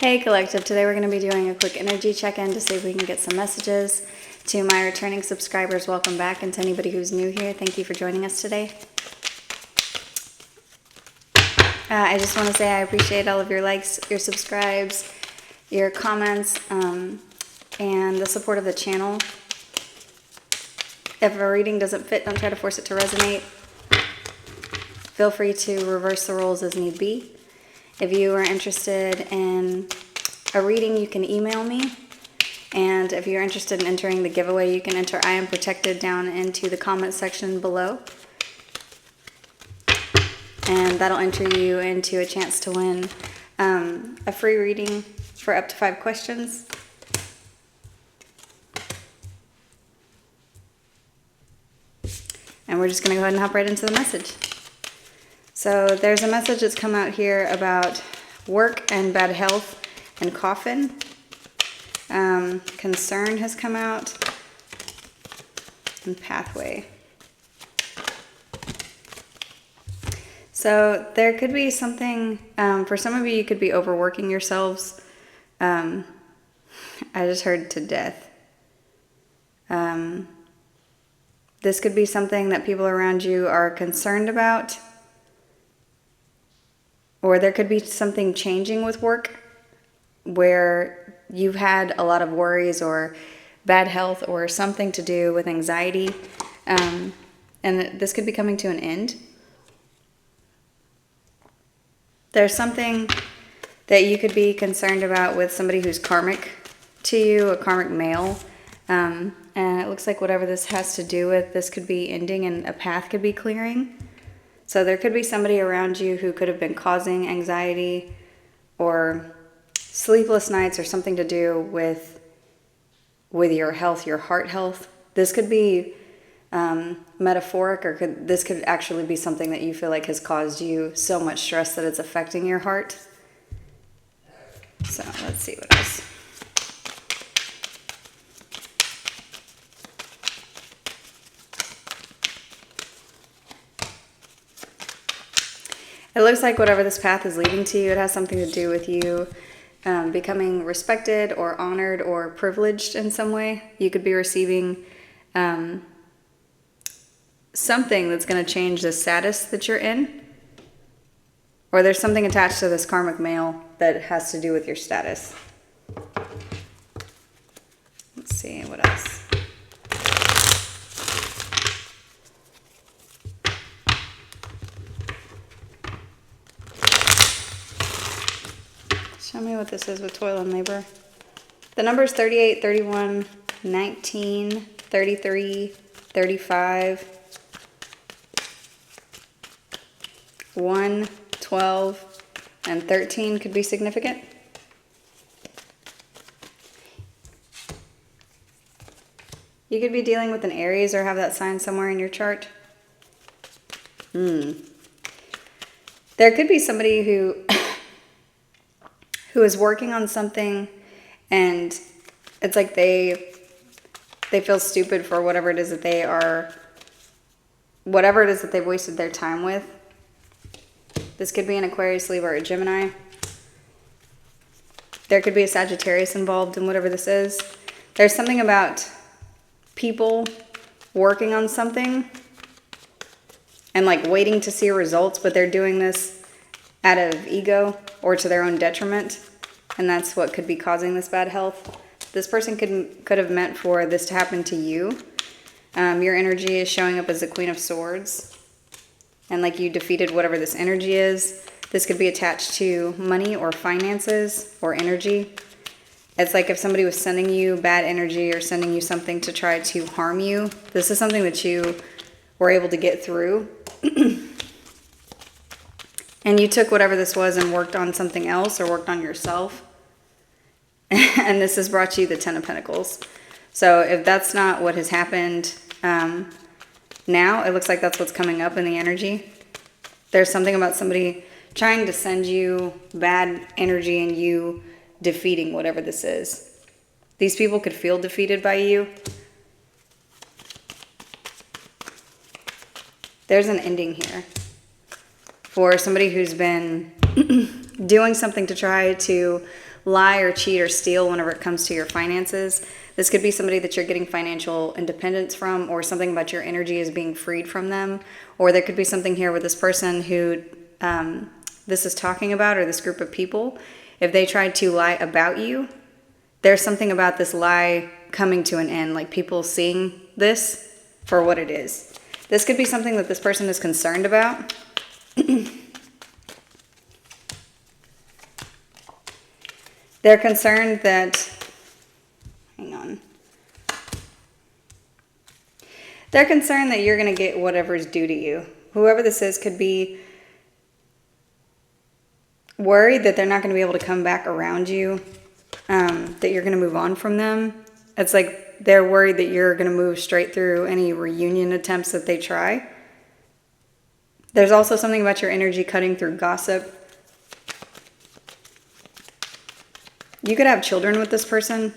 Hey Collective, today we're going to be doing a quick energy check-in to see if we can get some messages. To my returning subscribers, welcome back, and to anybody who's new here, thank you for joining us today. I just want to say I appreciate all of your likes, your subscribes, your comments, and the support of the channel. If a reading doesn't fit, don't try to force it to resonate. Feel free to reverse the roles as need be. If you are interested in a reading, you can email me. And if you're interested in entering the giveaway, you can enter I Am Protected down into the comment section below. And that'll enter you into a chance to win a free reading for up to 5 questions. And we're just going to go ahead and hop right into the message. So there's a message that's come out here about work and bad health and coffin. Concern has come out, and pathway. So there could be something, for some of you, you could be overworking yourselves. I just heard to death. This could be something that people around you are concerned about. Or there could be something changing with work where you've had a lot of worries or bad health or something to do with anxiety. And this could be coming to an end. There's something that you could be concerned about with somebody who's karmic to you, a karmic male. And it looks like whatever this has to do with, this could be ending and a path could be clearing. So there could be somebody around you who could have been causing anxiety or sleepless nights or something to do with your health, your heart health. This could be metaphoric, or this could actually be something that you feel like has caused you so much stress that it's affecting your heart. So let's see what else. It looks like whatever this path is leading to you, it has something to do with you becoming respected or honored or privileged in some way. You could be receiving something that's going to change the status that you're in. Or there's something attached to this karmic male that has to do with your status. Let's see, what else? Show me what this is with toil and labor. The numbers 38, 31, 19, 33, 35, 1, 12, and 13 could be significant. You could be dealing with an Aries or have that sign somewhere in your chart. There could be somebody who is working on something and it's like they feel stupid for whatever it is that they've wasted their time with. This could be an Aquarius, Libra, or a Gemini. There could be a Sagittarius involved in whatever this is. There's something about people working on something and like waiting to see results, but they're doing this out of ego or to their own detriment, and that's what could be causing this bad health. This person could have meant for this to happen to you. Your energy is showing up as the Queen of Swords, and like you defeated whatever this energy is. This could be attached to money or finances or energy. It's like if somebody was sending you bad energy or sending you something to try to harm you. This is something that you were able to get through. And you took whatever this was and worked on something else or worked on yourself. And this has brought you the 10 of Pentacles. So if that's not what has happened now, it looks like that's what's coming up in the energy. There's something about somebody trying to send you bad energy and you defeating whatever this is. These people could feel defeated by you. There's an ending here for somebody who's been doing something to try to lie or cheat or steal whenever it comes to your finances. This could be somebody that you're getting financial independence from, or something about your energy is being freed from them. Or there could be something here with this person who this is talking about, or this group of people. If they tried to lie about you, there's something about this lie coming to an end, like people seeing this for what it is. This could be something that this person is concerned about. They're concerned that, hang on. They're concerned that you're going to get whatever's due to you. Whoever this is could be worried that they're not going to be able to come back around you, that you're going to move on from them. It's like they're worried that you're going to move straight through any reunion attempts that they try. There's also something about your energy cutting through gossip. You could have children with this person.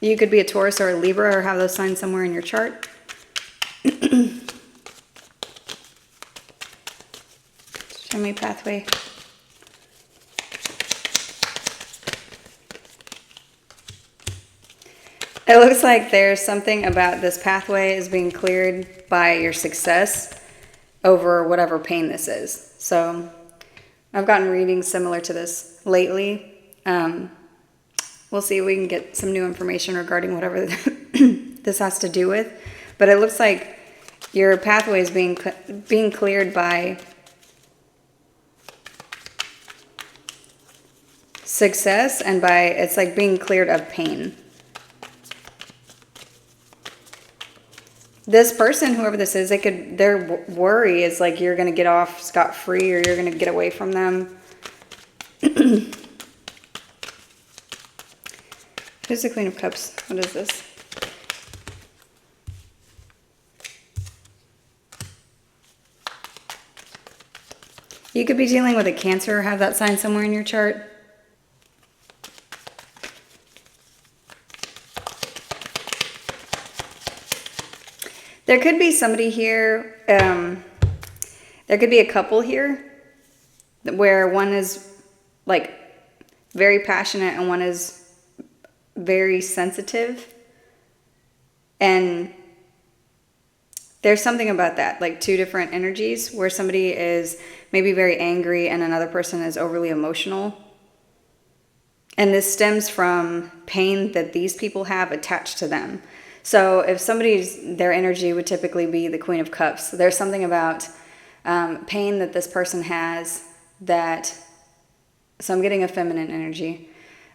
You could be a Taurus or a Libra, or have those signs somewhere in your chart. Show me pathway. It looks like there's something about this pathway is being cleared by your success over whatever pain this is. So I've gotten readings similar to this lately. We'll see if we can get some new information regarding whatever this has to do with. But it looks like your pathway is being cleared by success, and by, it's like being cleared of pain. This person, whoever this is, their worry is like you're going to get off scot-free, or you're going to get away from them. Who's the Queen of Cups? What is this? You could be dealing with a Cancer, or have that sign somewhere in your chart. There could be somebody here, there could be a couple here where one is like very passionate and one is very sensitive. And there's something about that, like two different energies, where somebody is maybe very angry and another person is overly emotional. And this stems from pain that these people have attached to them. So if their energy would typically be the Queen of Cups. There's something about pain that this person has that, so I'm getting a feminine energy.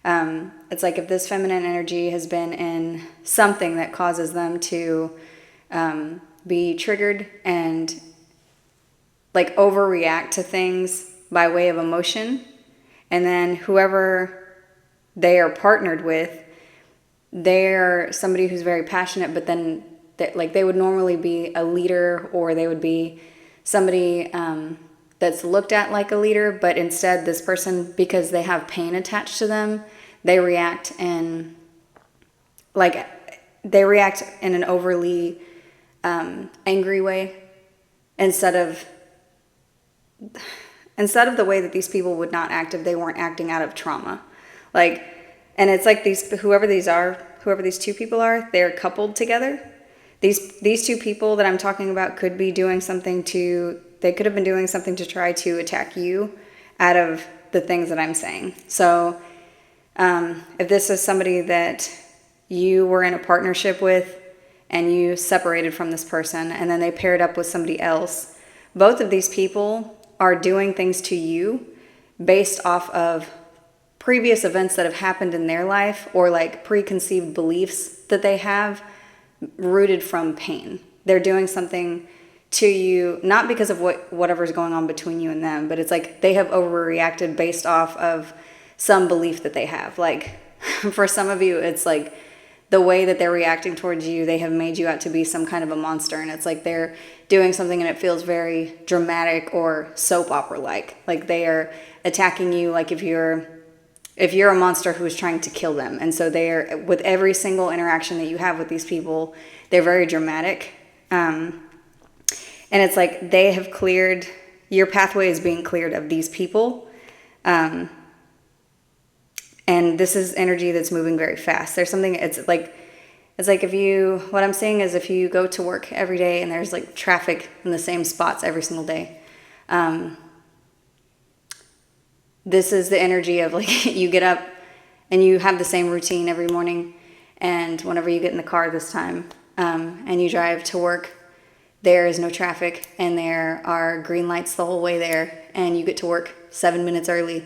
It's like if this feminine energy has been in something that causes them to be triggered and like overreact to things by way of emotion. And then whoever they are partnered with, they're somebody who's very passionate, but then they would normally be a leader, or they would be somebody that's looked at like a leader, but instead this person, because they have pain attached to them, they react in an overly angry way, instead of the way that these people would not act if they weren't acting out of trauma. And it's like whoever these two people are, they're coupled together. These two people that I'm talking about could be doing something they could have been doing something to try to attack you out of the things that I'm saying. So if this is somebody that you were in a partnership with and you separated from this person and then they paired up with somebody else, both of these people are doing things to you based off of previous events that have happened in their life, or like preconceived beliefs that they have rooted from pain. They're doing something to you, not because of whatever's going on between you and them, but it's like they have overreacted based off of some belief that they have. Like for some of you, it's like the way that they're reacting towards you, they have made you out to be some kind of a monster. And it's like they're doing something and it feels very dramatic or soap opera like they are attacking you like if you're a monster who is trying to kill them. And so they're, with every single interaction that you have with these people, they're very dramatic. And it's like they have cleared your pathway is being cleared of these people. And this is energy that's moving very fast. There's something, it's like if you, what I'm saying is if you go to work every day and there's like traffic in the same spots every single day, this is the energy of like you get up and you have the same routine every morning, and whenever you get in the car this time and you drive to work, there is no traffic and there are green lights the whole way there, and you get to work 7 minutes early,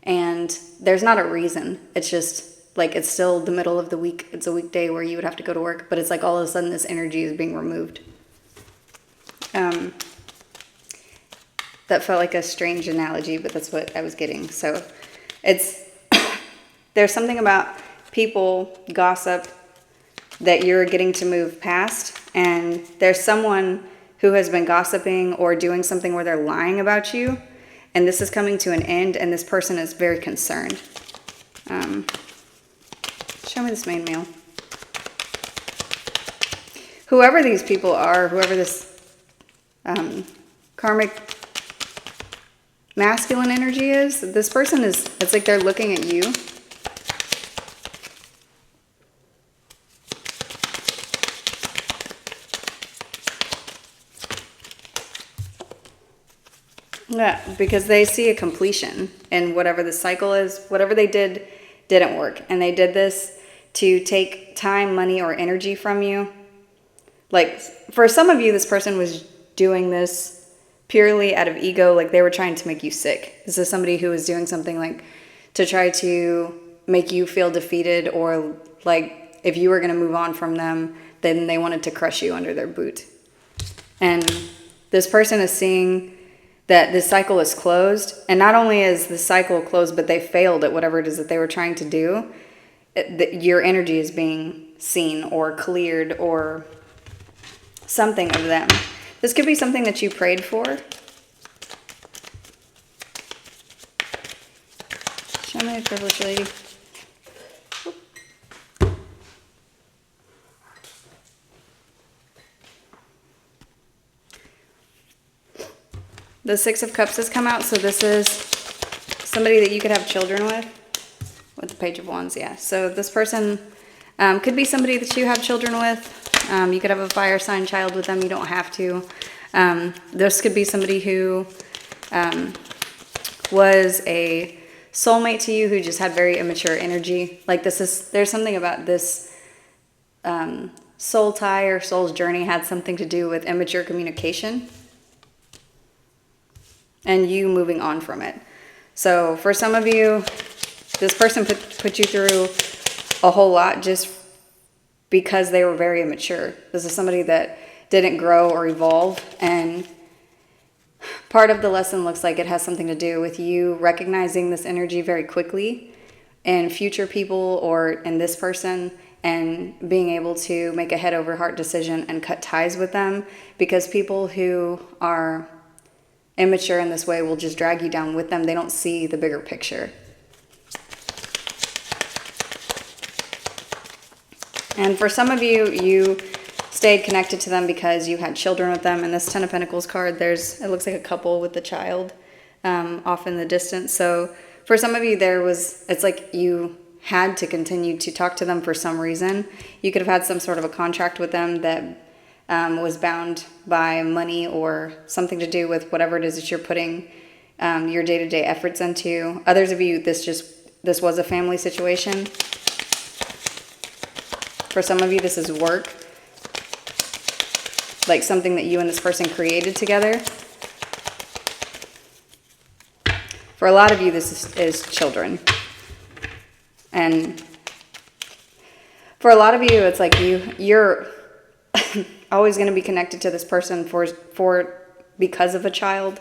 and there's not a reason. It's just like it's still the middle of the week. It's a weekday where you would have to go to work, but it's like all of a sudden this energy is being removed. That felt like a strange analogy, but that's what I was getting. So it's there's something about people, gossip, that you're getting to move past, and there's someone who has been gossiping or doing something where they're lying about you, and this is coming to an end, and this person is very concerned. Show me this main male. Whoever these people are, whoever this karmic masculine energy is, this person is, it's like they're looking at you. Yeah, because they see a completion in whatever the cycle is. Whatever they did didn't work, and they did this to take time, money, or energy from you. Like, for some of you, this person was doing this purely out of ego, like they were trying to make you sick. This is somebody who was doing something like to try to make you feel defeated, or like if you were going to move on from them, then they wanted to crush you under their boot. And this person is seeing that this cycle is closed, and not only is the cycle closed, but they failed at whatever it is that they were trying to do. Your energy is being seen or cleared or something of them. This could be something that you prayed for. Show me a privileged lady. The Six of Cups has come out, so this is somebody that you could have children with the Page of Wands, yeah. So this person could be somebody that you have children with. You could have a fire sign child with them. You don't have to. This could be somebody who was a soulmate to you who just had very immature energy. Like there's something about this soul tie or soul's journey had something to do with immature communication and you moving on from it. So for some of you, this person put you through a whole lot just because they were very immature. This is somebody that didn't grow or evolve, and part of the lesson looks like it has something to do with you recognizing this energy very quickly in future people or in this person, and being able to make a head over heart decision and cut ties with them, because people who are immature in this way will just drag you down with them. They don't see the bigger picture. And for some of you, you stayed connected to them because you had children with them. And this Ten of Pentacles card, it looks like a couple with the child off in the distance. So for some of you, it's like you had to continue to talk to them for some reason. You could have had some sort of a contract with them that was bound by money or something to do with whatever it is that you're putting your day-to-day efforts into. Others of you, this was a family situation. For some of you, this is work, like something that you and this person created together. For a lot of you, this is children. And for a lot of you, it's like you're always going to be connected to this person because of a child.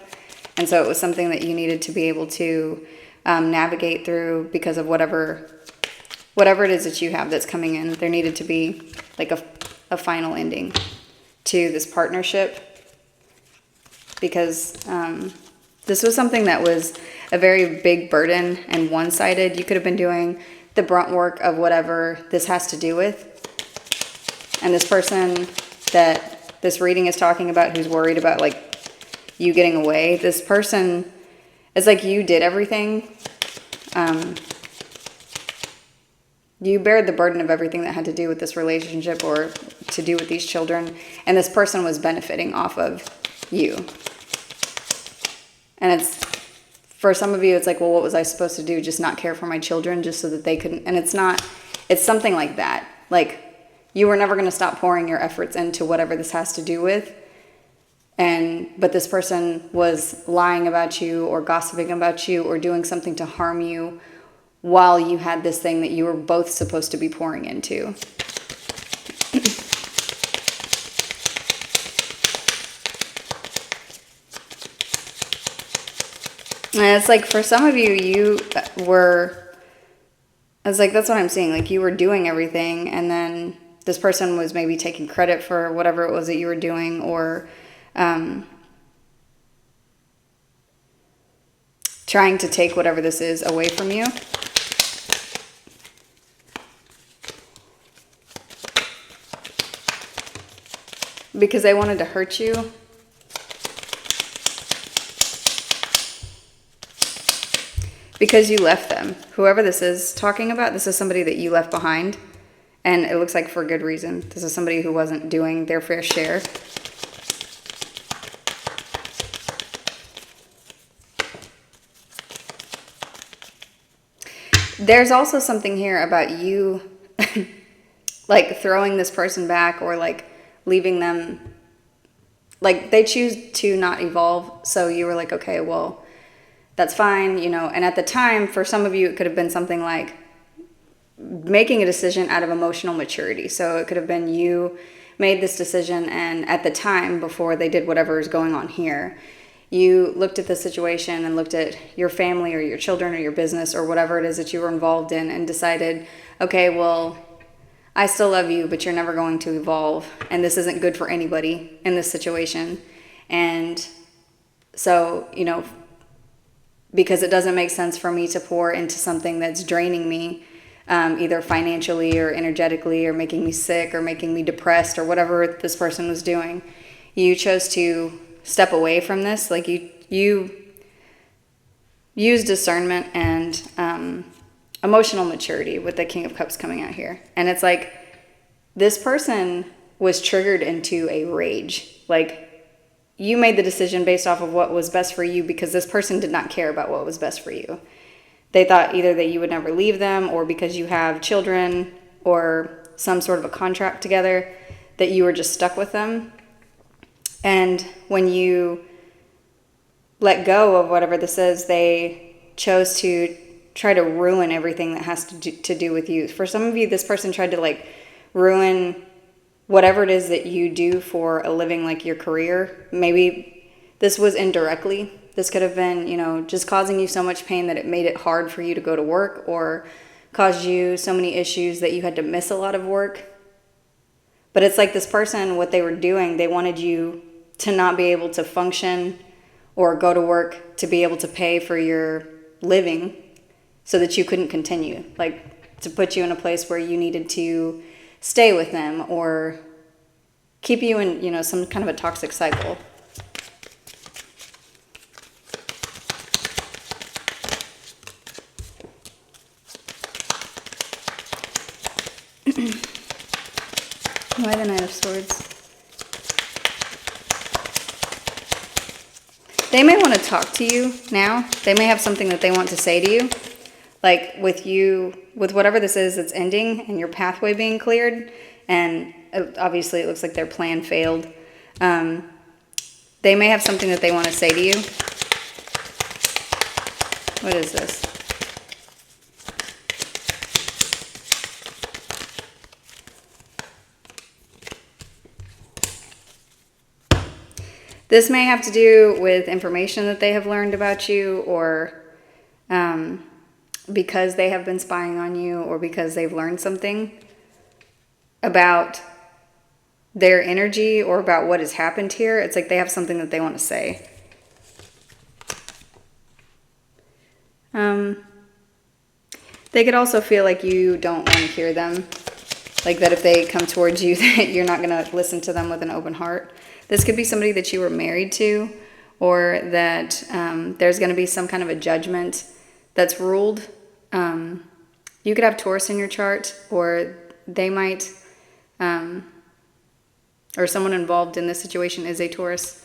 And so it was something that you needed to be able to navigate through because of whatever it is that you have that's coming in. There needed to be like a final ending to this partnership, because this was something that was a very big burden and one-sided. You could have been doing the brunt work of whatever this has to do with. And this person that this reading is talking about, who's worried about like you getting away. This person, it's like you did everything. You bared the burden of everything that had to do with this relationship or to do with these children. And this person was benefiting off of you. And it's, for some of you, it's like, well, what was I supposed to do? Just not care for my children just so that they couldn't. And it's not, it's something like that. Like, you were never going to stop pouring your efforts into whatever this has to do with. But this person was lying about you or gossiping about you or doing something to harm you while you had this thing that you were both supposed to be pouring into. And it's like, for some of you, you were, it's like, that's what I'm seeing. Like, you were doing everything, and then this person was maybe taking credit for whatever it was that you were doing, or trying to take whatever this is away from you. Because they wanted to hurt you. Because you left them. Whoever this is talking about, this is somebody that you left behind. And it looks like for a good reason. This is somebody who wasn't doing their fair share. There's also something here about you like throwing this person back, or like leaving them, like they choose to not evolve. So you were like, okay, well, that's fine, you know. And at the time, for some of you, it could have been something like making a decision out of emotional maturity. So it could have been you made this decision, and at the time, before they did whatever is going on here, you looked at the situation and looked at your family or your children or your business or whatever it is that you were involved in, and decided, okay, well, I still love you, but you're never going to evolve, and this isn't good for anybody in this situation. And so, you know, because it doesn't make sense for me to pour into something that's draining me, either financially or energetically, or making me sick or making me depressed or whatever this person was doing. You chose to step away from this. Like you use discernment and emotional maturity with the King of Cups coming out here. And it's like this person was triggered into a rage. Like, you made the decision based off of what was best for you, because this person did not care about what was best for you. They thought either that you would never leave them, or because you have children or some sort of a contract together, that you were just stuck with them. And when you let go of whatever this is, they chose to try to ruin everything that has to do with you. For some of you, this person tried to like ruin whatever it is that you do for a living, like your career. Maybe this was indirectly. This could have been, you know, just causing you so much pain that it made it hard for you to go to work, or caused you so many issues that you had to miss a lot of work. But it's like this person, what they were doing, they wanted you to not be able to function or go to work to be able to pay for your living, so that you couldn't continue. Like, to put you in a place where you needed to stay with them or keep you in, you know, some kind of a toxic cycle. Why the Knight of Swords? They may want to talk to you now. They may have something that they want to say to you. Like with you, with whatever this is that's ending and your pathway being cleared, and obviously it looks like their plan failed. They may have something that they want to say to you. What is this? This may have to do with information that they have learned about you, or because they have been spying on you, or because they've learned something about their energy or about what has happened here. It's like they have something that they want to say. They could also feel like you don't want to hear them. Like that if they come towards you, that you're not going to listen to them with an open heart. This could be somebody that you were married to, or that there's going to be some kind of a judgment that's ruled. You could have Taurus in your chart, or they might, or someone involved in this situation is a Taurus.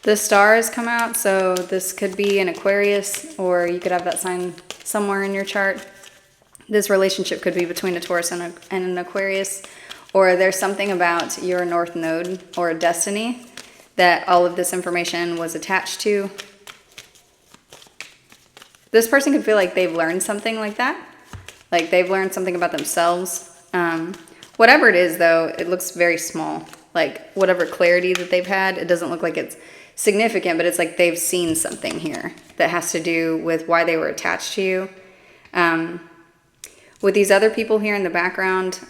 The stars come out, so this could be an Aquarius, or you could have that sign somewhere in your chart. This relationship could be between a Taurus and an Aquarius, or there's something about your North Node or destiny that all of this information was attached to. This person could feel like they've learned something like that, like they've learned something about themselves. Whatever it is, though, it looks very small. Like whatever clarity that they've had, it doesn't look like it's significant, but it's like they've seen something here that has to do with why they were attached to you. With these other people here in the background,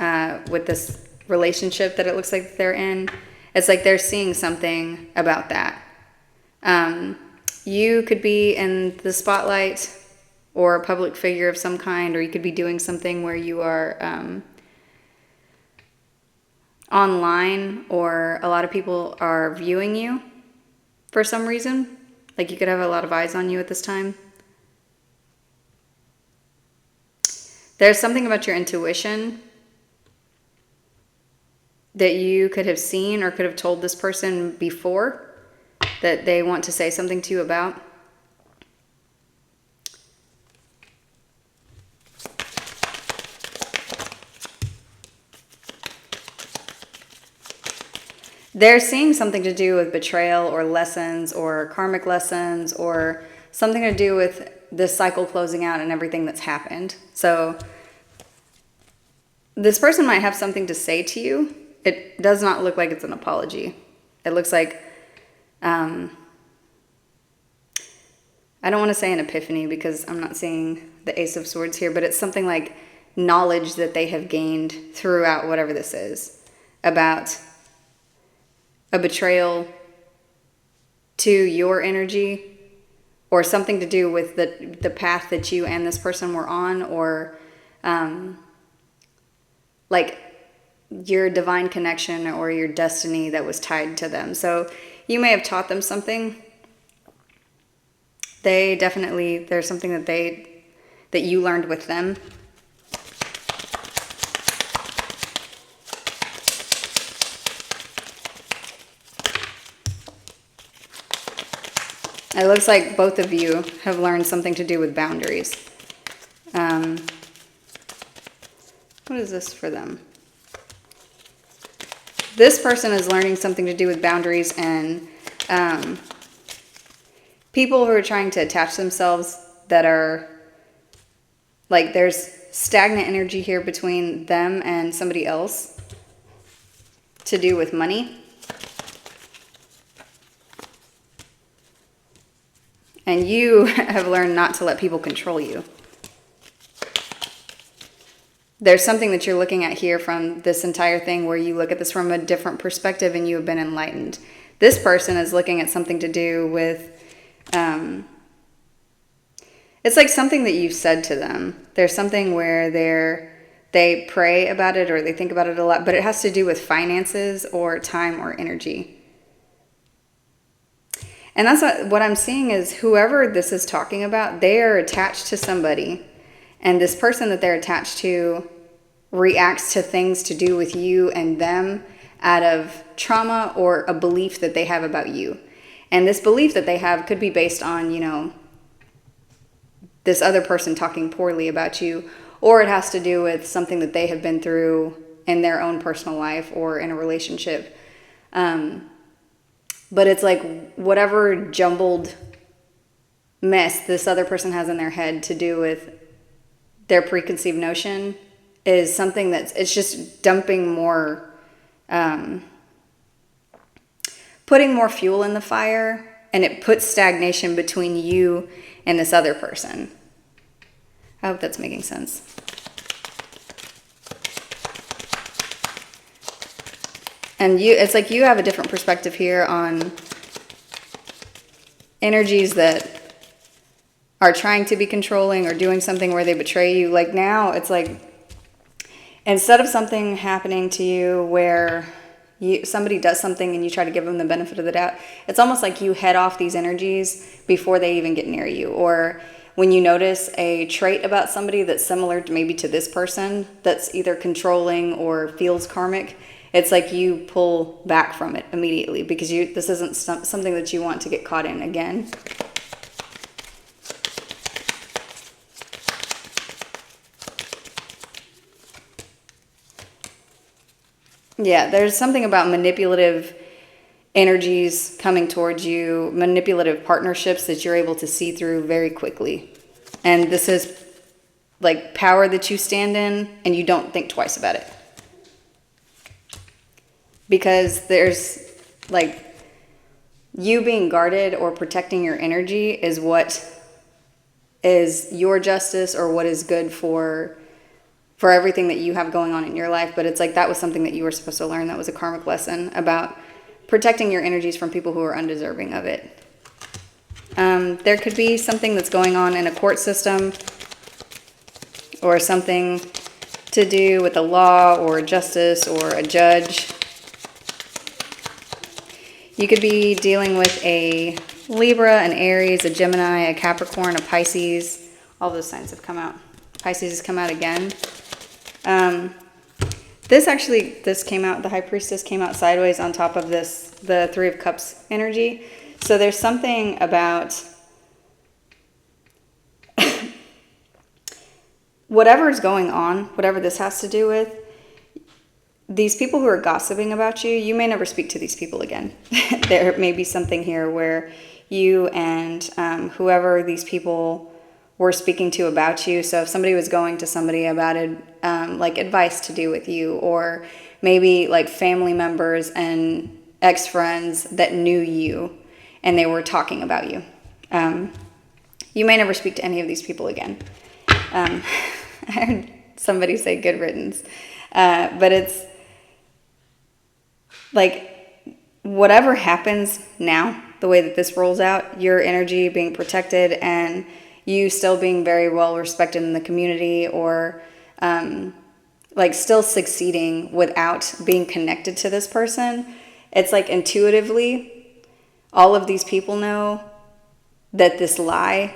with this relationship that it looks like they're in, it's like they're seeing something about that. You could be in the spotlight or a public figure of some kind, or you could be doing something where you are online, or a lot of people are viewing you for some reason. Like you could have a lot of eyes on you at this time. There's something about your intuition that you could have seen or could have told this person before that they want to say something to you about. They're seeing something to do with betrayal or lessons or karmic lessons, or something to do with this cycle closing out and everything that's happened. So this person might have something to say to you. It does not look like it's an apology. It looks like, I don't want to say an epiphany because I'm not seeing the Ace of Swords here, but it's something like knowledge that they have gained throughout whatever this is, about a betrayal to your energy, or something to do with the path that you and this person were on, or like your divine connection or your destiny that was tied to them. So you may have taught them something. They definitely, there's something that you learned with them. It looks like both of you have learned something to do with boundaries. What is this for them? This person is learning something to do with boundaries and people who are trying to attach themselves that are, like, there's stagnant energy here between them and somebody else to do with money. And you have learned not to let people control you. There's something that you're looking at here from this entire thing where you look at this from a different perspective and you have been enlightened. This person is looking at something to do with, it's like something that you've said to them. There's something where they pray about it or they think about it a lot, but it has to do with finances or time or energy. And that's what I'm seeing is whoever this is talking about, they are attached to somebody. And this person that they're attached to reacts to things to do with you and them out of trauma or a belief that they have about you. And this belief that they have could be based on, you know, this other person talking poorly about you, or it has to do with something that they have been through in their own personal life or in a relationship. But it's like whatever jumbled mess this other person has in their head to do with their preconceived notion is something that's, it's just dumping more, putting more fuel in the fire, and it puts stagnation between you and this other person. I hope that's making sense. And it's like you have a different perspective here on energies that are trying to be controlling or doing something where they betray you, like now it's like, instead of something happening to you where somebody does something and you try to give them the benefit of the doubt, it's almost like you head off these energies before they even get near you. Or when you notice a trait about somebody that's similar to maybe to this person that's either controlling or feels karmic, it's like you pull back from it immediately because this isn't something that you want to get caught in again. Yeah, there's something about manipulative energies coming towards you, manipulative partnerships that you're able to see through very quickly. And this is like power that you stand in and you don't think twice about it. Because there's like you being guarded or protecting your energy is what is your justice or what is good for everything that you have going on in your life. But it's like that was something that you were supposed to learn. That was a karmic lesson about protecting your energies from people who are undeserving of it. There could be something that's going on in a court system or something to do with the law or justice or a judge. You could be dealing with a Libra, an Aries, a Gemini, a Capricorn, a Pisces. All those signs have come out. Pisces has come out again. This came out, the High Priestess came out sideways on top of this, the Three of Cups energy. So there's something about whatever's going on, whatever this has to do with, these people who are gossiping about you, you may never speak to these people again. There may be something here where you and whoever these people were speaking to about you. So if somebody was going to somebody about it, like advice to do with you, or maybe like family members and ex-friends that knew you and they were talking about you, you may never speak to any of these people again. I heard somebody say good riddance, but it's like whatever happens now, the way that this rolls out, your energy being protected and you still being very well respected in the community, or like still succeeding without being connected to this person. It's like intuitively, all of these people know that this lie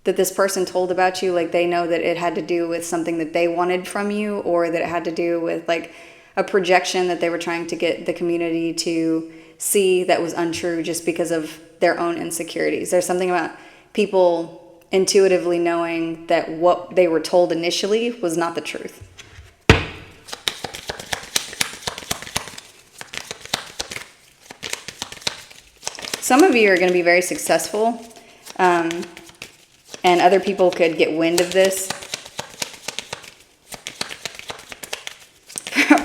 that this person told about you, like they know that it had to do with something that they wanted from you, or that it had to do with like a projection that they were trying to get the community to see that was untrue just because of their own insecurities. There's something about people intuitively knowing that what they were told initially was not the truth. Some of you are going to be very successful, and other people could get wind of this.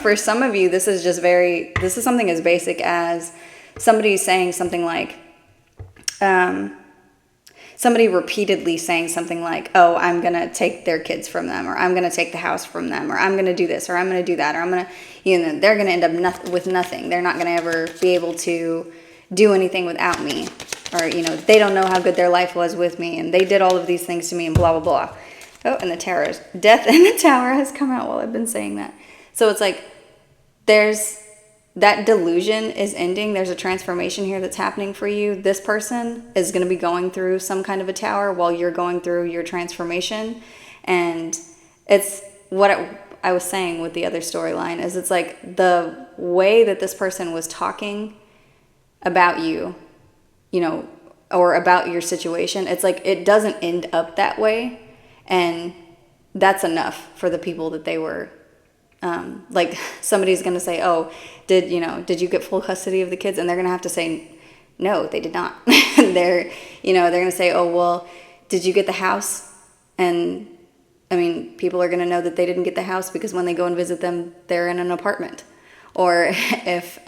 For some of you, this is something as basic as somebody saying something like, somebody repeatedly saying something like, oh, I'm going to take their kids from them, or I'm going to take the house from them, or I'm going to do this, or I'm going to do that, or I'm going to, they're going to end up with nothing. They're not going to ever be able to do anything without me, or, they don't know how good their life was with me, and they did all of these things to me, and blah, blah, blah. Oh, and the tower, death in the tower has come out while I've been saying that. So it's like, that delusion is ending. There's a transformation here that's happening for you. This person is going to be going through some kind of a tower while you're going through your transformation. And it's what I was saying with the other storyline is it's like the way that this person was talking about you, or about your situation. It's like it doesn't end up that way. And that's enough for the people that they were like somebody's going to say, oh, did you get full custody of the kids? And they're going to have to say, no, they did not. They're going to say, oh, well, did you get the house? And I mean, people are going to know that they didn't get the house because when they go and visit them, they're in an apartment. Or if,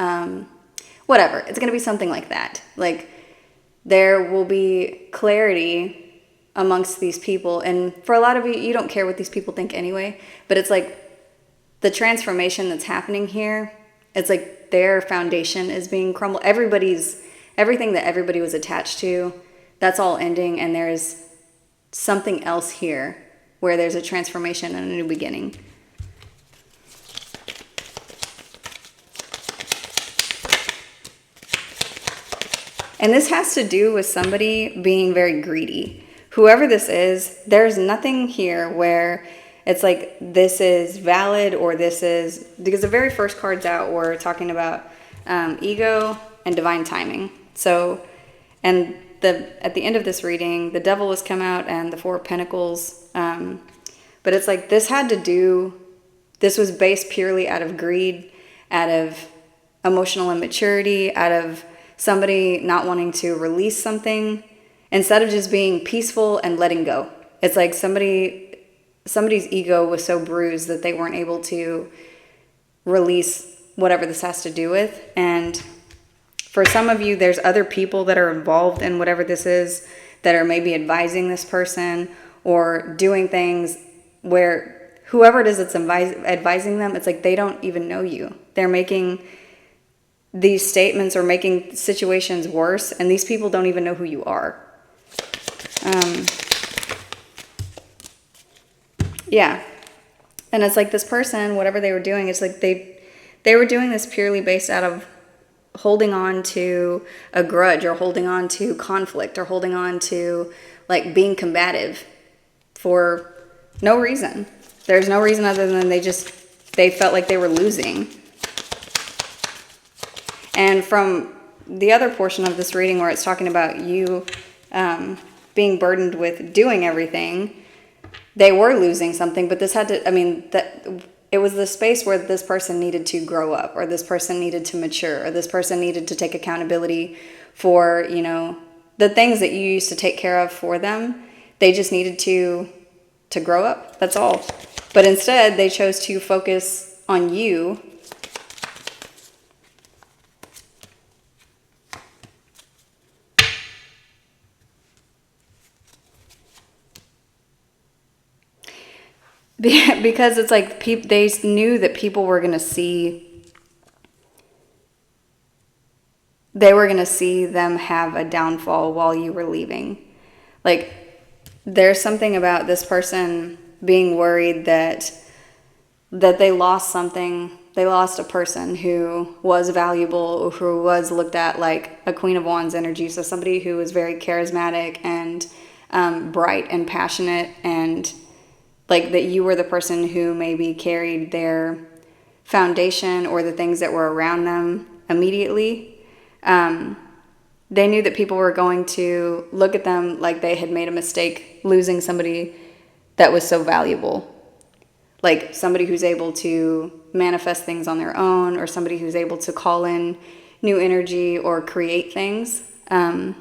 whatever, it's going to be something like that. Like there will be clarity amongst these people. And for a lot of you, you don't care what these people think anyway, but it's like, the transformation that's happening here, it's like their foundation is being crumbled. Everything that everybody was attached to, that's all ending, and there's something else here where there's a transformation and a new beginning. And this has to do with somebody being very greedy. Whoever this is, there's nothing here where it's like this is valid or this is, because the very first cards out were talking about ego and divine timing. So, and at the end of this reading, the devil has come out and the Four of Pentacles. But it's like this was based purely out of greed, out of emotional immaturity, out of somebody not wanting to release something instead of just being peaceful and letting go. It's like somebody's ego was so bruised that they weren't able to release whatever this has to do with. And for some of you, there's other people that are involved in whatever this is that are maybe advising this person or doing things where whoever it is that's advising them, it's like they don't even know you. They're making these statements or making situations worse, and these people don't even know who you are. Yeah. And it's like this person, whatever they were doing, it's like they were doing this purely based out of holding on to a grudge or holding on to conflict or holding on to like being combative for no reason. There's no reason other than they felt like they were losing. And from the other portion of this reading where it's talking about you being burdened with doing everything, they were losing something, but this had to, it was the space where this person needed to grow up, or this person needed to mature, or this person needed to take accountability for, the things that you used to take care of for them. They just needed to grow up. That's all. But instead, they chose to focus on you. Because it's like they knew that people were going to see, they were going to see them have a downfall while you were leaving. Like, there's something about this person being worried that they lost something. They lost a person who was valuable, who was looked at like a Queen of Wands energy. So somebody who was very charismatic and bright and passionate, and like that you were the person who maybe carried their foundation or the things that were around them immediately. They knew that people were going to look at them like they had made a mistake losing somebody that was so valuable. Like somebody who's able to manifest things on their own, or somebody who's able to call in new energy or create things. And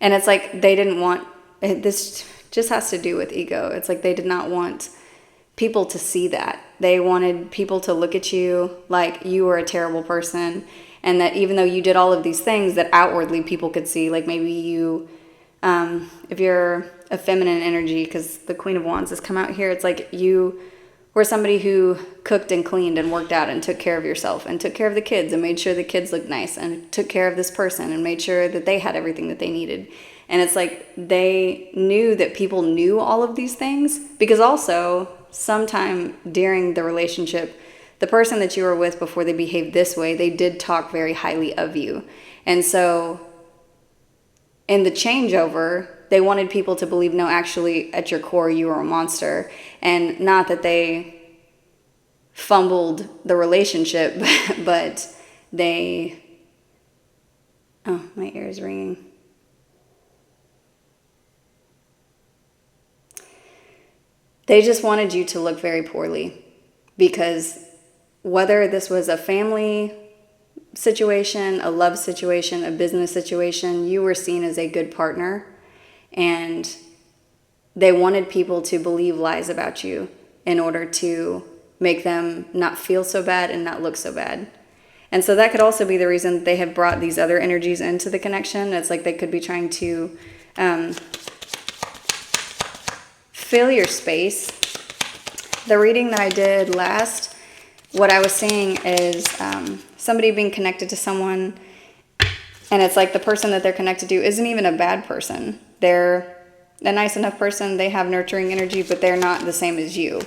it's like they didn't want, this just has to do with ego. It's like they did not want people to see that. They wanted people to look at you like you were a terrible person, and that even though you did all of these things that outwardly people could see, like maybe you, if you're a feminine energy, because the Queen of Wands has come out here, it's like you were somebody who cooked and cleaned and worked out and took care of yourself and took care of the kids and made sure the kids looked nice and took care of this person and made sure that they had everything that they needed. And it's like they knew that people knew all of these things, because also sometime during the relationship, the person that you were with before they behaved this way, they did talk very highly of you. And so in the changeover, they wanted people to believe, no, actually at your core, you were a monster. And not that they fumbled the relationship, but they, oh, my ear is ringing. They just wanted you to look very poorly, because whether this was a family situation, a love situation, a business situation, you were seen as a good partner, and they wanted people to believe lies about you in order to make them not feel so bad and not look so bad. And so that could also be the reason they have brought these other energies into the connection. It's like they could be trying to fill your space. The reading that I did last, what I was seeing is somebody being connected to someone, and it's like the person that they're connected to isn't even a bad person. They're a nice enough person. They have nurturing energy, but they're not the same as you.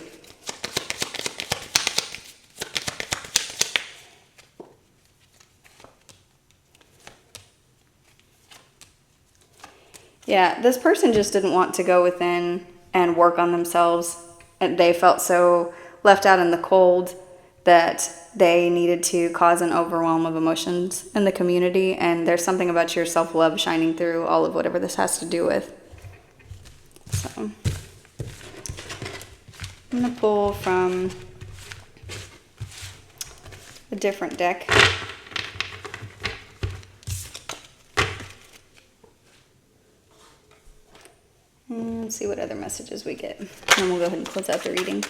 Yeah, this person just didn't want to go within and work on themselves. And they felt so left out in the cold that they needed to cause an overwhelm of emotions in the community. And there's something about your self-love shining through all of whatever this has to do with. So I'm going to pull from a different deck. And let's see what other messages we get. And then we'll go ahead and close out the reading.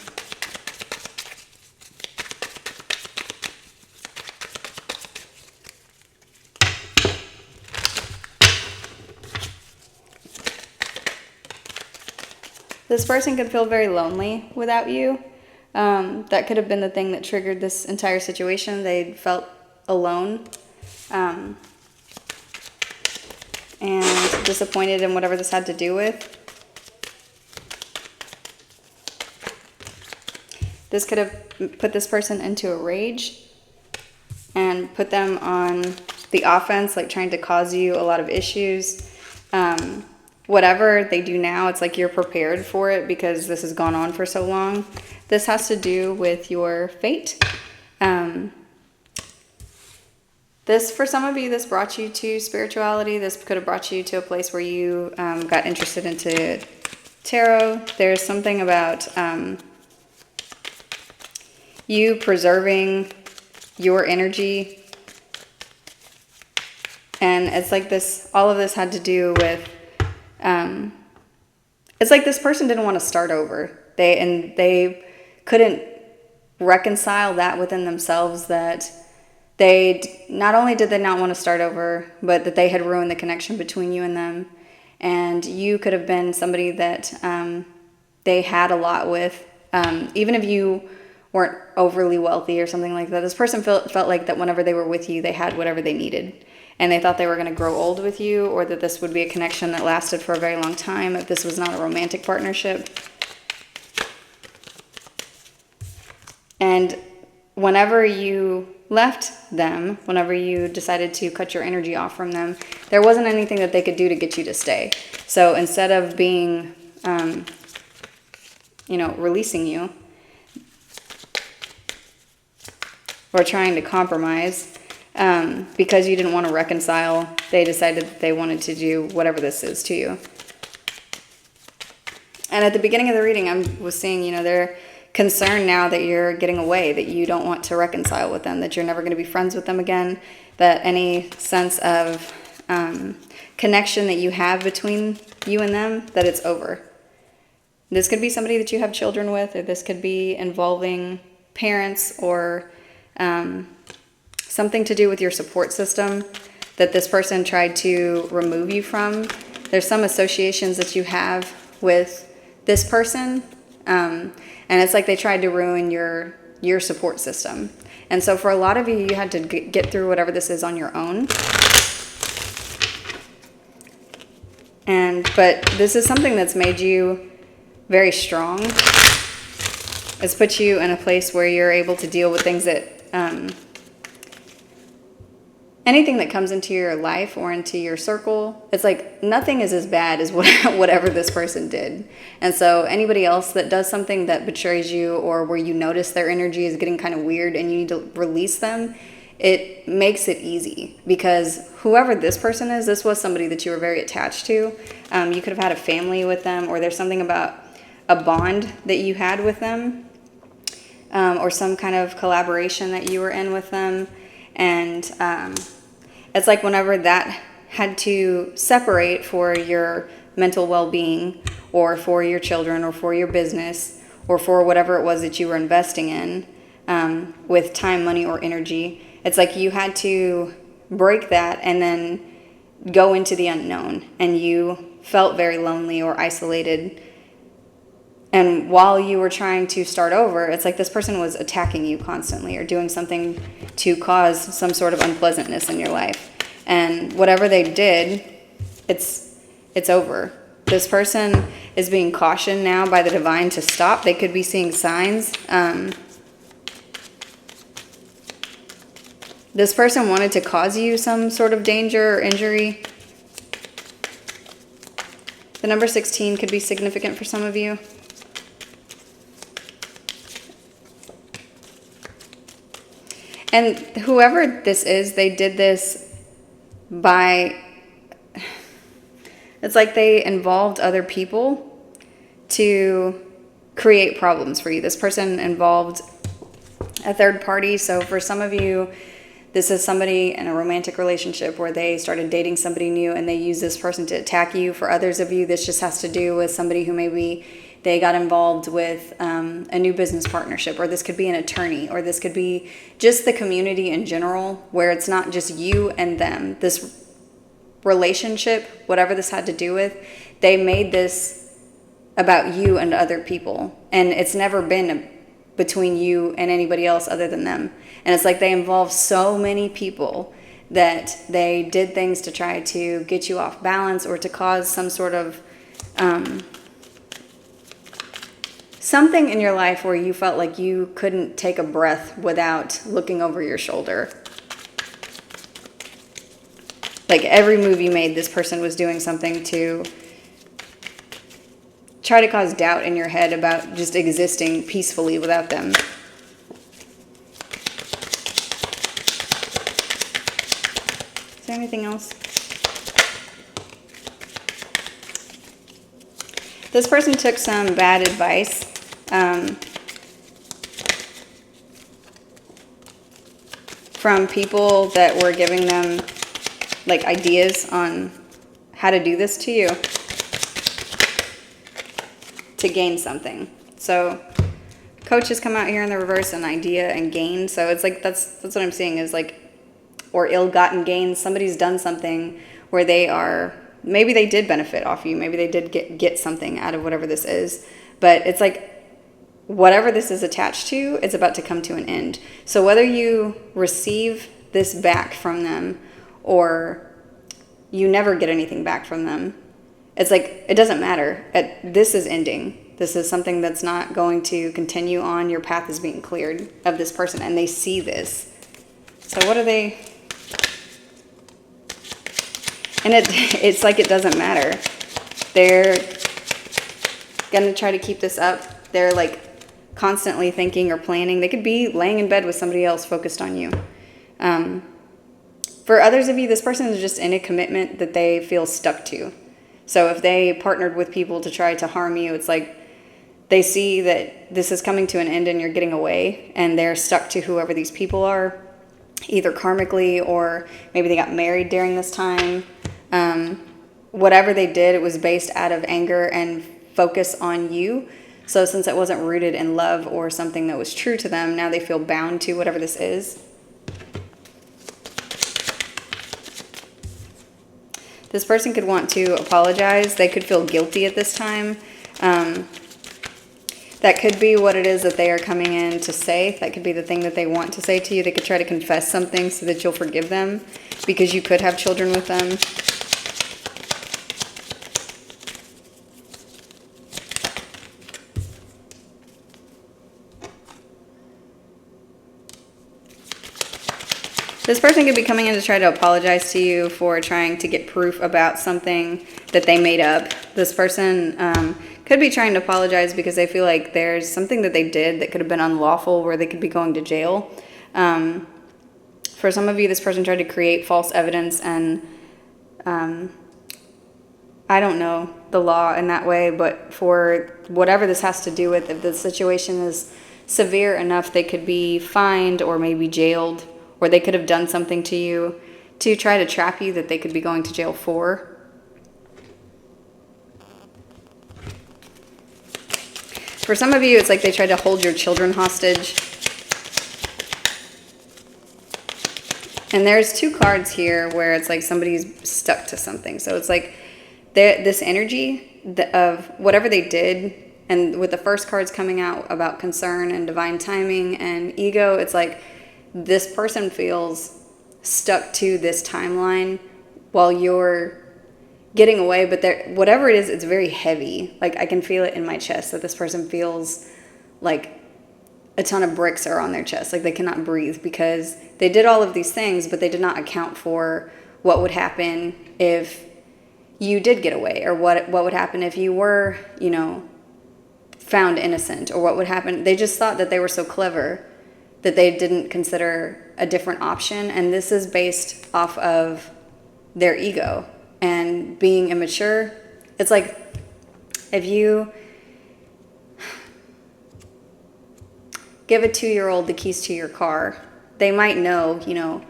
This person could feel very lonely without you. That could have been the thing that triggered this entire situation. They felt alone and disappointed in whatever this had to do with. This could have put this person into a rage and put them on the offense, like trying to cause you a lot of issues. Whatever they do now, it's like you're prepared for it because this has gone on for so long. This has to do with your fate. This, for some of you, this brought you to spirituality. This could have brought you to a place where you got interested into tarot. There's something about you preserving your energy. And it's like this, all of this had to do with, it's like this person didn't want to start over. They couldn't reconcile that within themselves, that not only did they not want to start over, but that they had ruined the connection between you and them. And you could have been somebody that they had a lot with, even if you weren't overly wealthy or something like that. This person felt like that whenever they were with you, they had whatever they needed. And they thought they were going to grow old with you, or that this would be a connection that lasted for a very long time if this was not a romantic partnership. And whenever you left them, whenever you decided to cut your energy off from them, there wasn't anything that they could do to get you to stay. So instead of being, releasing you or trying to compromise, because you didn't want to reconcile, they decided that they wanted to do whatever this is to you. And at the beginning of the reading, I was seeing, they're concerned now that you're getting away, that you don't want to reconcile with them, that you're never going to be friends with them again, that any sense of connection that you have between you and them, that it's over. This could be somebody that you have children with, or this could be involving parents, or something to do with your support system that this person tried to remove you from. There's some associations that you have with this person, and it's like they tried to ruin your support system. And so for a lot of you, you had to get through whatever this is on your own. But this is something that's made you very strong. It's put you in a place where you're able to deal with things that anything that comes into your life or into your circle, it's like nothing is as bad as whatever this person did. And so anybody else that does something that betrays you, or where you notice their energy is getting kind of weird and you need to release them, it makes it easy, because whoever this person is, this was somebody that you were very attached to. You could have had a family with them, or there's something about a bond that you had with them, or some kind of collaboration that you were in with them. And it's like whenever that had to separate for your mental well-being, or for your children, or for your business, or for whatever it was that you were investing in, with time, money, or energy, it's like you had to break that and then go into the unknown. And you felt very lonely or isolated. And while you were trying to start over, it's like this person was attacking you constantly, or doing something to cause some sort of unpleasantness in your life. And whatever they did, it's over. This person is being cautioned now by the divine to stop. They could be seeing signs. This person wanted to cause you some sort of danger or injury. The number 16 could be significant for some of you. And whoever this is, they did this by, it's like they involved other people to create problems for you. This person involved a third party. So for some of you, this is somebody in a romantic relationship where they started dating somebody new and they use this person to attack you. For others of you, this just has to do with somebody who maybe they got involved with a new business partnership, or this could be an attorney, or this could be just the community in general, where it's not just you and them. This relationship, whatever this had to do with, they made this about you and other people. And it's never been between you and anybody else other than them. And it's like they involved so many people that they did things to try to get you off balance or to cause some sort of something in your life where you felt like you couldn't take a breath without looking over your shoulder. Like every move you made, this person was doing something to try to cause doubt in your head about just existing peacefully without them. Is there anything else? This person took some bad advice. From people that were giving them like ideas on how to do this to you to gain something. So coach has come out here in the reverse, an idea and gain. So it's like that's what I'm seeing is like, or ill-gotten gains. Somebody's done something where they are, maybe they did benefit off you, maybe they did get something out of whatever this is, but it's like whatever this is attached to, it's about to come to an end. So whether you receive this back from them or you never get anything back from them, it's like, it doesn't matter. This is ending. This is something that's not going to continue on. Your path is being cleared of this person, and they see this. So what are they? And it's like it doesn't matter. They're going to try to keep this up. They're like constantly thinking or planning. They could be laying in bed with somebody else focused on you. For others of you, this person is just in a commitment that they feel stuck to. So if they partnered with people to try to harm you, it's like they see that this is coming to an end and you're getting away, and they're stuck to whoever these people are, either karmically or maybe they got married during this time. Whatever they did, it was based out of anger and focus on you. So since it wasn't rooted in love or something that was true to them, now they feel bound to whatever this is. This person could want to apologize. They could feel guilty at this time. That could be what it is that they are coming in to say. That could be the thing that they want to say to you. They could try to confess something so that you'll forgive them because you could have children with them. This person could be coming in to try to apologize to you for trying to get proof about something that they made up. This person could be trying to apologize because they feel like there's something that they did that could have been unlawful where they could be going to jail. For some of you, this person tried to create false evidence, and I don't know the law in that way, but for whatever this has to do with, if the situation is severe enough, they could be fined or maybe jailed, or they could have done something to you to try to trap you that they could be going to jail for. For some of you, it's like they tried to hold your children hostage. And there's two cards here where it's like somebody's stuck to something. So it's like this energy of whatever they did, and with the first cards coming out about concern and divine timing and ego, it's like this person feels stuck to this timeline while you're getting away, but whatever it is, it's very heavy. Like, I can feel it in my chest that this person feels like a ton of bricks are on their chest. Like, they cannot breathe because they did all of these things, but they did not account for what would happen if you did get away, or what would happen if you were, you know, found innocent, or what would happen. They just thought that they were so clever that they didn't consider a different option. And this is based off of their ego and being immature. It's like if you give a 2-year-old the keys to your car, they might know, you know,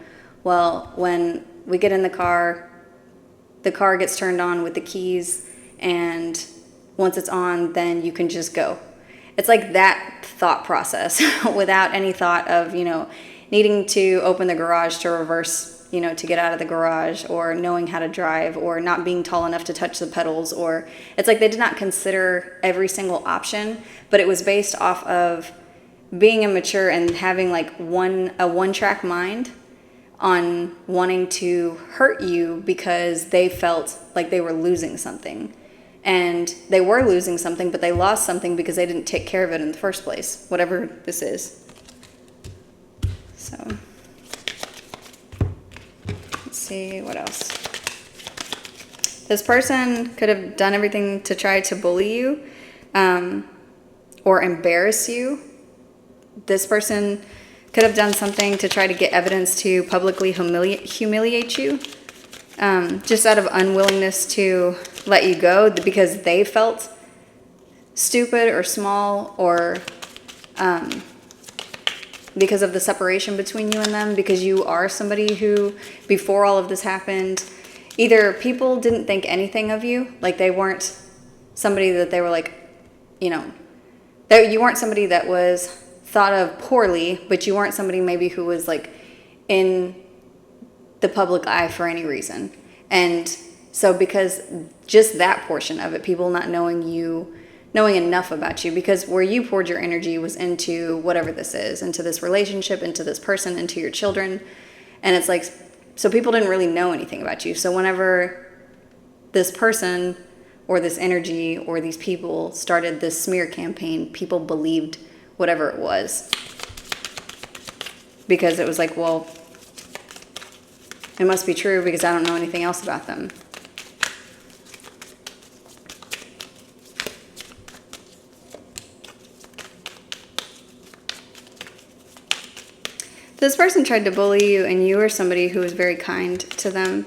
well, when we get in the car gets turned on with the keys, and once it's on, then you can just go. It's like that thought process without any thought of, you know, needing to open the garage to reverse, you know, to get out of the garage, or knowing how to drive, or not being tall enough to touch the pedals, or it's like they did not consider every single option, but it was based off of being immature and having like a one-track mind on wanting to hurt you because they felt like they were losing something. And they were losing something, but they lost something because they didn't take care of it in the first place, whatever this is. So, let's see what else. This person could have done everything to try to bully you, or embarrass you. This person could have done something to try to get evidence to publicly humiliate you, just out of unwillingness to let you go because they felt stupid or small, or because of the separation between you and them, because you are somebody who, before all of this happened, either people didn't think anything of you, like they weren't somebody that they were like, you know, that you weren't somebody that was thought of poorly, but you weren't somebody maybe who was like in the public eye for any reason. And so because just that portion of it, people not knowing enough about you, because where you poured your energy was into whatever this is, into this relationship, into this person, into your children. And it's like, so people didn't really know anything about you. So whenever this person or this energy or these people started this smear campaign, people believed whatever it was, because it was like, well, it must be true because I don't know anything else about them. This person tried to bully you, and you were somebody who was very kind to them.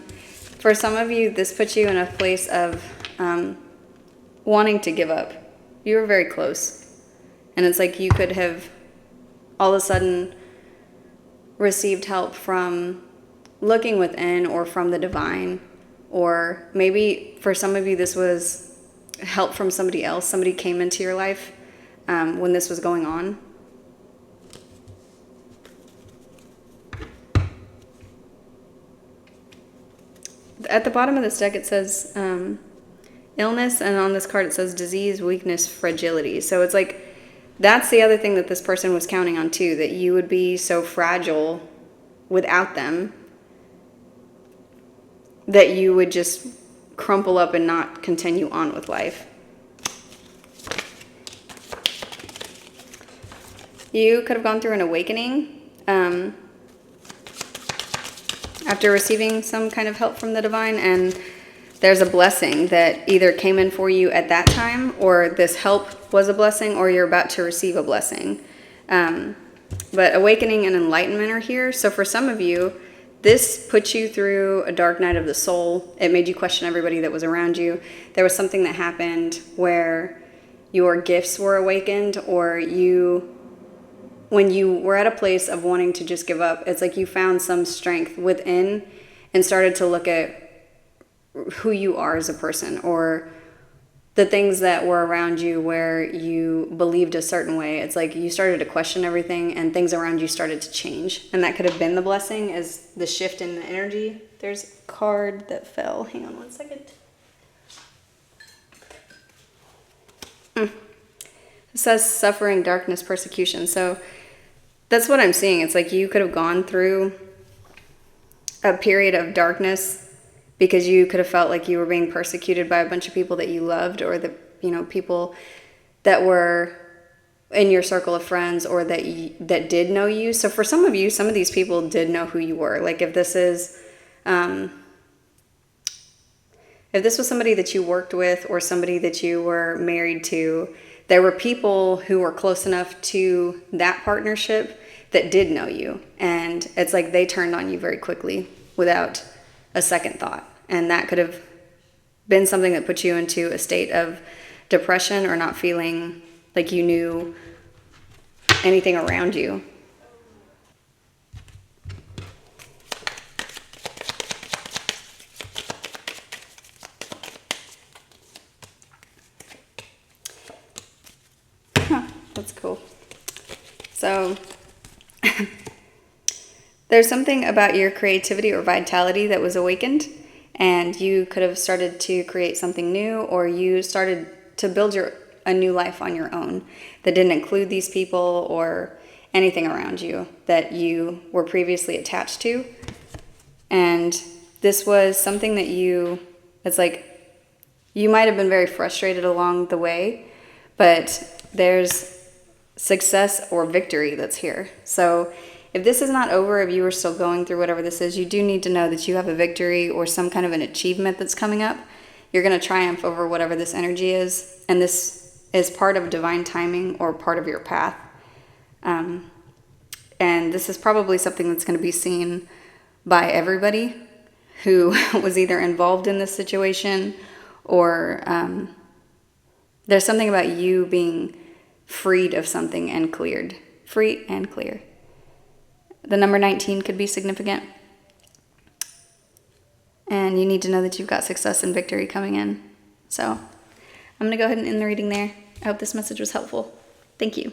For some of you, this puts you in a place of wanting to give up. You were very close. And it's like you could have all of a sudden received help from looking within, or from the divine, or maybe for some of you this was help from somebody else. Somebody came into your life when this was going on. At the bottom of this deck it says illness, and on this card it says disease, weakness, fragility. So it's like that's the other thing that this person was counting on too, that you would be so fragile without them that you would just crumple up and not continue on with life. You could have gone through an awakening after receiving some kind of help from the divine, and there's a blessing that either came in for you at that time, or this help was a blessing, or you're about to receive a blessing. But awakening and enlightenment are here. So for some of you, this put you through a dark night of the soul. It made you question everybody that was around you. There was something that happened where your gifts were awakened, or when you were at a place of wanting to just give up, it's like you found some strength within and started to look at who you are as a person, or the things that were around you where you believed a certain way. It's like you started to question everything, and things around you started to change. And that could have been the blessing, as the shift in the energy. There's a card that fell. Hang on one second. It says suffering, darkness, persecution. So that's what I'm seeing. It's like you could have gone through a period of darkness because you could have felt like you were being persecuted by a bunch of people that you loved, or the, you know, people that were in your circle of friends, or that did know you. So for some of you, some of these people did know who you were. Like if this was somebody that you worked with or somebody that you were married to, there were people who were close enough to that partnership that did know you. And it's like they turned on you very quickly without a second thought. And that could have been something that put you into a state of depression or not feeling like you knew anything around you. That's cool. So there's something about your creativity or vitality that was awakened, and you could have started to create something new, or you started to build a new life on your own that didn't include these people or anything around you that you were previously attached to. And this was something that it's like you might have been very frustrated along the way, but there's success or victory that's here. So if this is not over, if you are still going through whatever this is, you do need to know that you have a victory or some kind of an achievement that's coming up. You're going to triumph over whatever this energy is, and this is part of divine timing or part of your path. And this is probably something that's going to be seen by everybody who was either involved in this situation, or there's something about you being freed of something and cleared. Free and clear. The number 19 could be significant. And you need to know that you've got success and victory coming in. So I'm going to go ahead and end the reading there. I hope this message was helpful. Thank you.